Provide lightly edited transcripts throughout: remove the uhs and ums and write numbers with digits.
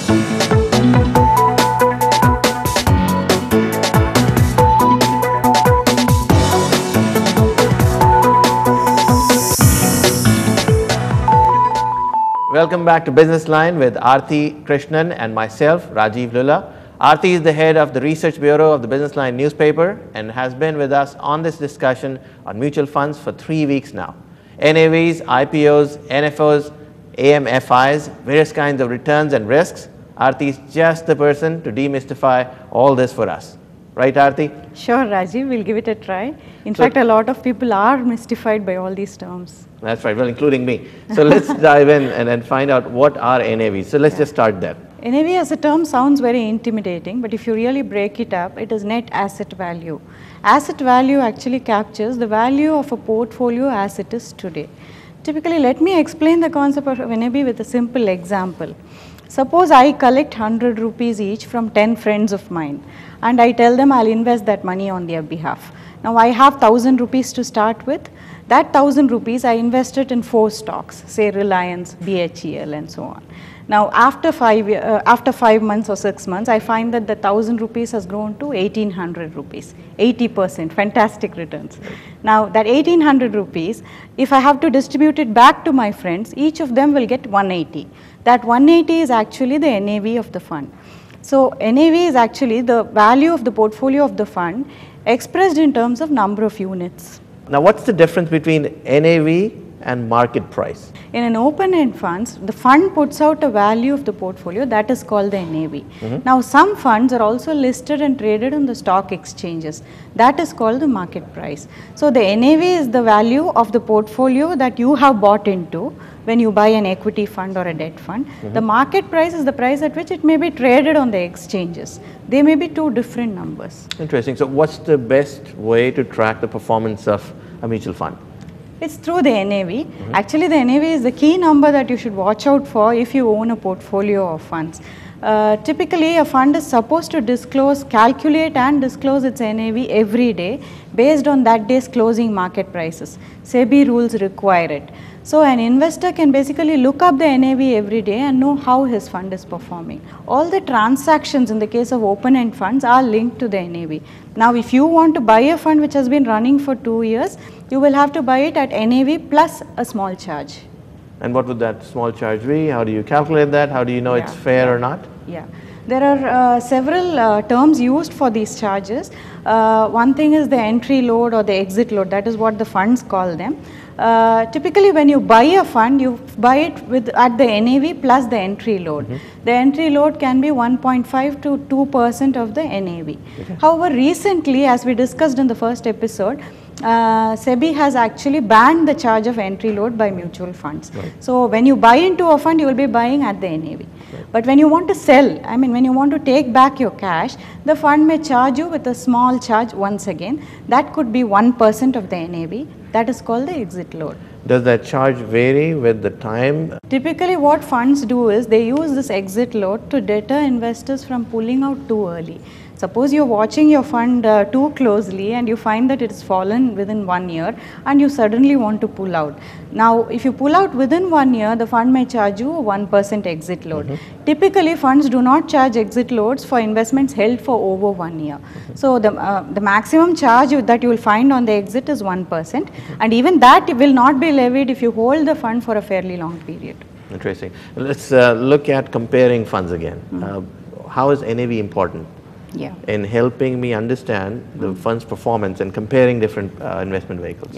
Welcome back to Businessline with Aarti Krishnan and myself, Rajiv Lulla. Aarti is the head of the Research Bureau of the Businessline newspaper and has been with us on this discussion on mutual funds for 3 weeks now. NAVs, IPOs, NFOs, AMFIs, various kinds of returns and risks. Aarti is just the person to demystify all this for us. Right, Aarti? Sure, Rajiv. We'll give it a try. In fact, a lot of people are mystified by all these terms. That's right, well, including me. So let's dive in and then find out what are NAVs. So let's just start there. NAV as a term sounds very intimidating, but if you really break it up, it is net asset value. Asset value actually captures the value of a portfolio as it is today. Typically, let me explain the concept of NAV with a simple example. Suppose I collect 100 rupees each from 10 friends of mine and I tell them I'll invest that money on their behalf. Now I have 1000 rupees to start with. That 1000 rupees I invested in 4 stocks, say Reliance, BHEL and so on. Now after 5 months or 6 months, I find that the 1000 rupees has grown to 1800 rupees, 80%, fantastic returns. Now that 1800 rupees, if I have to distribute it back to my friends, each of them will get 180. That 180 is actually the NAV of the fund. So NAV is actually the value of the portfolio of the fund expressed in terms of number of units. Now what's the difference between NAV and market price? In an open-end funds, the fund puts out a value of the portfolio that is called the NAV. Now some funds are also listed and traded on the stock exchanges. That is called the market price. So the NAV is the value of the portfolio that you have bought into when you buy an equity fund or a debt fund. The market price is the price at which it may be traded on the exchanges. They may be two different numbers. Interesting. So what's the best way to track the performance of a mutual fund? It's through the NAV. Actually, the NAV is the key number that you should watch out for if you own a portfolio of funds. Typically, a fund is supposed to calculate and disclose its NAV every day based on that day's closing market prices. SEBI rules require it. So an investor can basically look up the NAV every day and know how his fund is performing. All the transactions in the case of open-end funds are linked to the NAV. Now if you want to buy a fund which has been running for 2 years, you will have to buy it at NAV plus a small charge. And what would that small charge be? How do you calculate that? How do you know it's fair or not? Yeah. There are several terms used for these charges. One thing is the entry load or the exit load. That is what the funds call them. Typically when you buy a fund, you buy it at the NAV plus the entry load. The entry load can be 1.5 to 2% of the NAV. However, recently, as we discussed in the first episode, SEBI has actually banned the charge of entry load by mutual funds. So when you buy into a fund, you will be buying at the NAV. But when you want to sell, I mean when you want to take back your cash, the fund may charge you with a small charge once again. That could be 1% of the NAV. That is called the exit load. Does that charge vary with the time? Typically what funds do is they use this exit load to deter investors from pulling out too early. Suppose you're watching your fund too closely and you find that it's fallen within 1 year and you suddenly want to pull out. Now, if you pull out within 1 year, the fund may charge you a 1% exit load. Typically, funds do not charge exit loads for investments held for over 1 year. So, the maximum charge that you will find on the exit is 1%, and even that will not be levied if you hold the fund for a fairly long period. Interesting. Let's look at comparing funds again. How is NAV important in helping me understand the fund's performance and comparing different investment vehicles?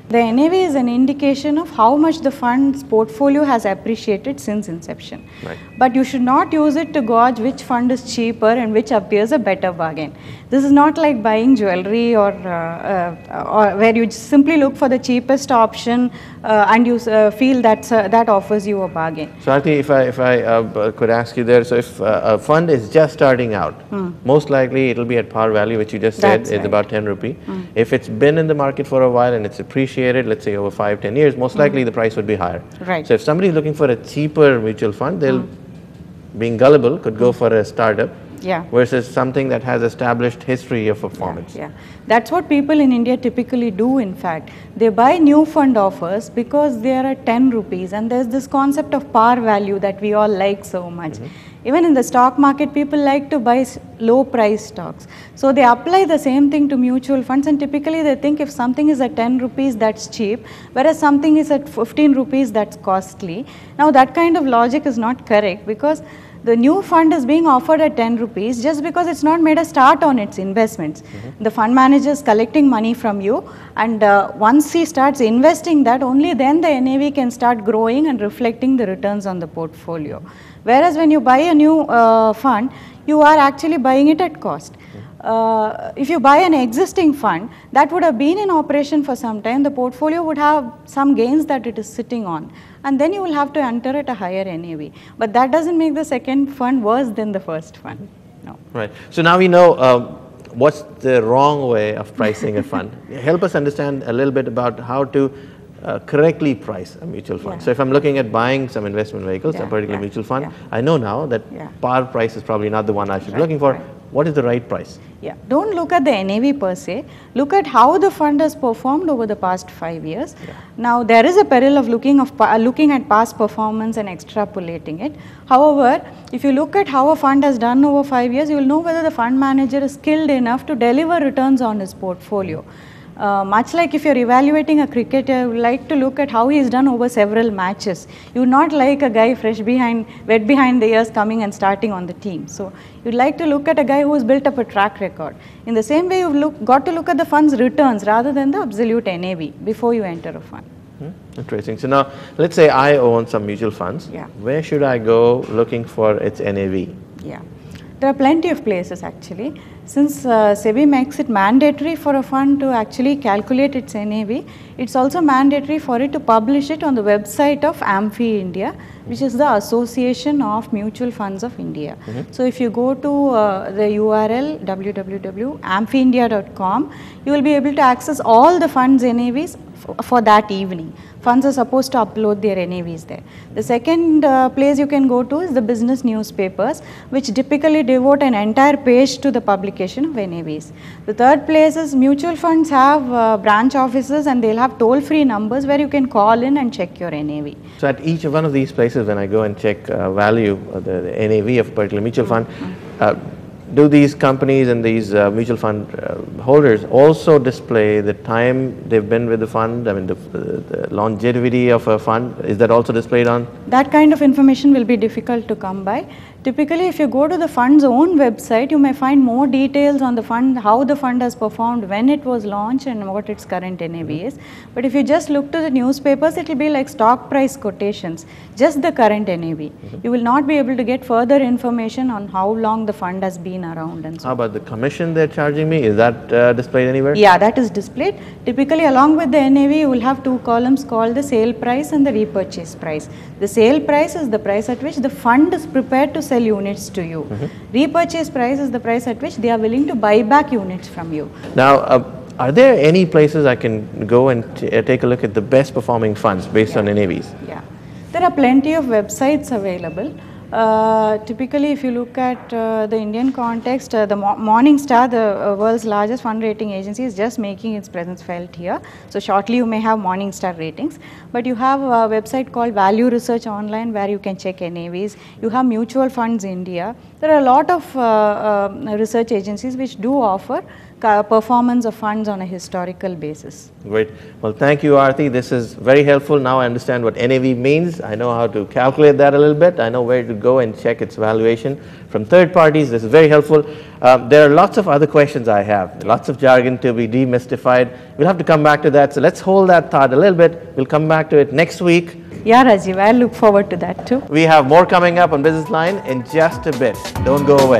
The NAV is an indication of how much the fund's portfolio has appreciated since inception. But you should not use it to gauge which fund is cheaper and which appears a better bargain. This is not like buying jewelry or where you simply look for the cheapest option and you feel that offers you a bargain. So Aarti, if I could ask you there, so if a fund is just starting out, most likely it will be at par value, which you just said is about 10 rupee. If it's been in the market for a while and it's appreciated, let's say over 5-10 years, most likely the price would be higher. So if somebody is looking for a cheaper mutual fund, they'll, being gullible, could go for a startup versus something that has established history of performance. That's what people in India typically do. In fact, they buy new fund offers because they are at 10 rupees, and there's this concept of par value that we all like so much. Even in the stock market, people like to buy low price stocks. So they apply the same thing to mutual funds, and typically they think if something is at 10 rupees, that's cheap, whereas something is at 15 rupees, that's costly. Now that kind of logic is not correct, because the new fund is being offered at 10 rupees just because it's not made a start on its investments. The fund manager is collecting money from you, and once he starts investing that, only then the NAV can start growing and reflecting the returns on the portfolio. Whereas when you buy a new fund, you are actually buying it at cost. If you buy an existing fund that would have been in operation for some time, the portfolio would have some gains that it is sitting on, and then you will have to enter at a higher NAV. But that doesn't make the second fund worse than the first fund. No. Right. So now we know what's the wrong way of pricing a fund. Help us understand a little bit about how to correctly price a mutual fund. So if I'm looking at buying some investment vehicles, a particular mutual fund, I know now that par price is probably not the one I should be looking for. What is the right price? Don't look at the NAV per se, look at how the fund has performed over the past 5 years. Now there is a peril of looking at past performance and extrapolating it. However, if you look at how a fund has done over 5 years, you will know whether the fund manager is skilled enough to deliver returns on his portfolio. Much like if you're evaluating a cricketer, you would like to look at how he's done over several matches. You would not like a guy wet behind the ears coming and starting on the team. So you'd like to look at a guy who has built up a track record. In the same way, you've got to look at the fund's returns rather than the absolute NAV before you enter a fund. Interesting. So now, let's say I own some mutual funds. Where should I go looking for its NAV? There are plenty of places actually. Since SEBI makes it mandatory for a fund to actually calculate its NAV, it's also mandatory for it to publish it on the website of AMFI India, which is the Association of Mutual Funds of India. So if you go to the URL www.amfindia.com, you will be able to access all the funds NAVs for that evening. Funds are supposed to upload their NAVs there. The second place you can go to is the business newspapers, which typically devote an entire page to the publication of NAVs. The third place is mutual funds have branch offices, and they'll have toll-free numbers where you can call in and check your NAV. So at each one of these places, when I go and check value, the NAV of a particular mutual fund, do these companies and these mutual fund holders also display the time they've been with the fund? I mean, the longevity of a fund, is that also displayed on? That kind of information will be difficult to come by. Typically, if you go to the fund's own website, you may find more details on the fund, how the fund has performed, when it was launched, and what its current NAV is. But if you just look to the newspapers, it will be like stock price quotations, just the current NAV. You will not be able to get further information on how long the fund has been around and so on. How about the commission they're charging me? Is that displayed anywhere? Yeah, that is displayed. Typically, along with the NAV, you will have two columns called the sale price and the repurchase price. The sale price is the price at which the fund is prepared to sell units to you. Repurchase price is the price at which they are willing to buy back units from you. Now, are there any places I can go and take a look at the best performing funds based on NAVs? There are plenty of websites available. Typically, if you look at the Indian context, the Morningstar, the world's largest fund rating agency, is just making its presence felt here. So shortly you may have Morningstar ratings, but you have a website called Value Research Online where you can check NAVs. You have Mutual Funds India. There are a lot of research agencies which do offer performance of funds on a historical basis. Great. Well, thank you, Aarti. This is very helpful. Now I understand what NAV means. I know how to calculate that a little bit. I know where to go and check its valuation from third parties. This is very helpful. There are lots of other questions I have, lots of jargon to be demystified. We'll have to come back to that. So let's hold that thought a little bit. We'll come back to it next week. Yeah, Rajiv, I look forward to that too. We have more coming up on Businessline in just a bit. Don't go away.